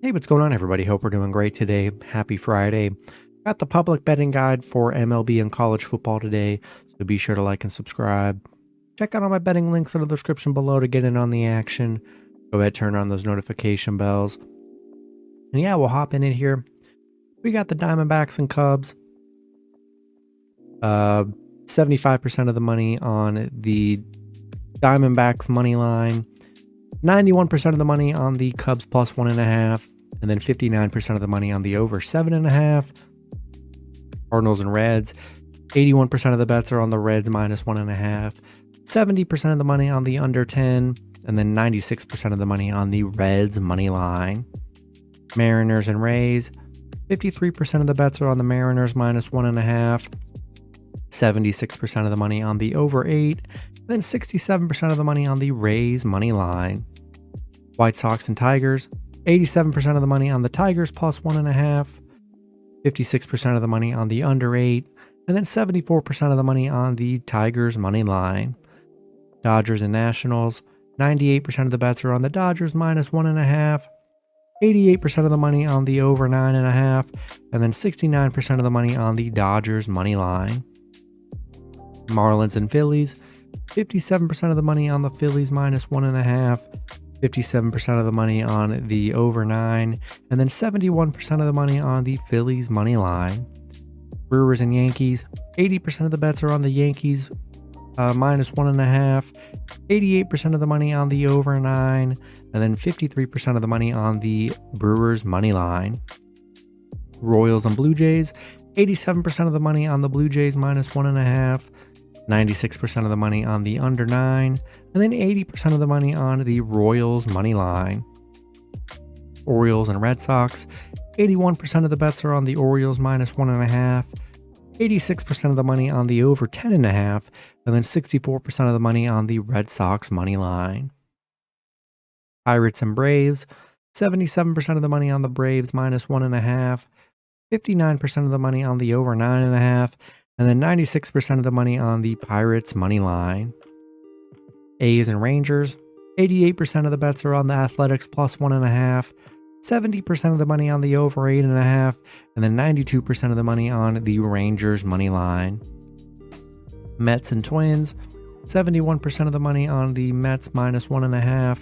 Hey, what's going on, everybody? Hope we're doing great today. Happy Friday. Got the public betting guide for MLB and college football today, so be sure to like and subscribe. Check out all my betting links in the description below to get in on the action. Go ahead, turn on those notification bells. And yeah, we'll hop in here. We got the Diamondbacks and Cubs. 75% of the money on the Diamondbacks money line. 91% of the money on the Cubs plus 1.5, and then 59% of the money on the over 7.5. Cardinals and Reds, 81% of the bets are on the Reds minus 1.5, 70% of the money on the under 10, and then 96% of the money on the Reds money line. Mariners and Rays, 53% of the bets are on the Mariners minus 1.5, 76% of the money on the over 8, and then 67% of the money on the Rays money line. White Sox and Tigers, 87% of the money on the Tigers plus 1.5, 56% of the money on the under 8, and then 74% of the money on the Tigers money line. Dodgers and Nationals, 98% of the bets are on the Dodgers minus 1.5, 88% of the money on the over 9.5, and then 69% of the money on the Dodgers money line. Marlins and Phillies, 57% of the money on the Phillies minus 1.5, 57% of the money on the over 9, and then 71% of the money on the Phillies money line. Brewers and Yankees, 80% of the bets are on the Yankees minus 1.5, 88% of the money on the over 9, and then 53% of the money on the Brewers money line. Royals and Blue Jays, 87% of the money on the Blue Jays minus 1.5, 96% of the money on the under 9, and then 80% of the money on the Royals money line. Orioles and Red Sox, 81% of the bets are on the Orioles minus 1.5, 86% of the money on the over 10.5, and then 64% of the money on the Red Sox money line. Pirates and Braves, 77% of the money on the Braves minus 1.5, 59% of the money on the over 9.5, and then 96% of the money on the Pirates money line. A's and Rangers, 88% of the bets are on the Athletics plus 1.5, 70% of the money on the over 8.5, and then 92% of the money on the Rangers money line. Mets and Twins, 71% of the money on the Mets minus 1.5,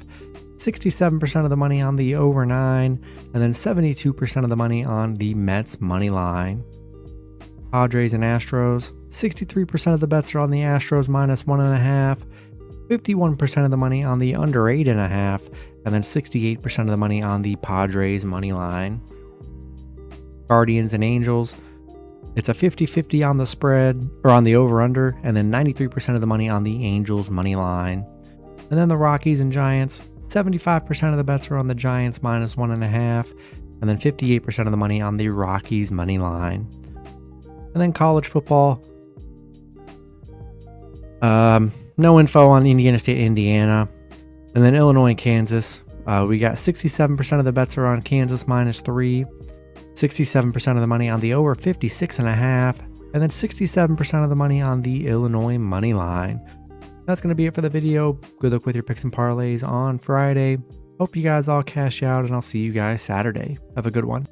67% of the money on the over 9, and then 72% of the money on the Mets money line. Padres and Astros, 63% of the bets are on the Astros minus 1.5, 51% of the money on the under 8.5, and then 68% of the money on the Padres money line. Guardians and Angels, it's a 50-50 on the spread, or on the over-under, and then 93% of the money on the Angels money line. And then the Rockies and Giants, 75% of the bets are on the Giants minus 1.5, and then 58% of the money on the Rockies money line. And then college football, no info on Indiana State, Indiana. And then Illinois and Kansas, we got 67% of the bets are on Kansas minus 3, 67% of the money on the over 56.5, and then 67% of the money on the Illinois money line. That's going to be it for the video. Good luck with your picks and parlays on Friday. Hope you guys all cash out, and I'll see you guys Saturday. Have a good one.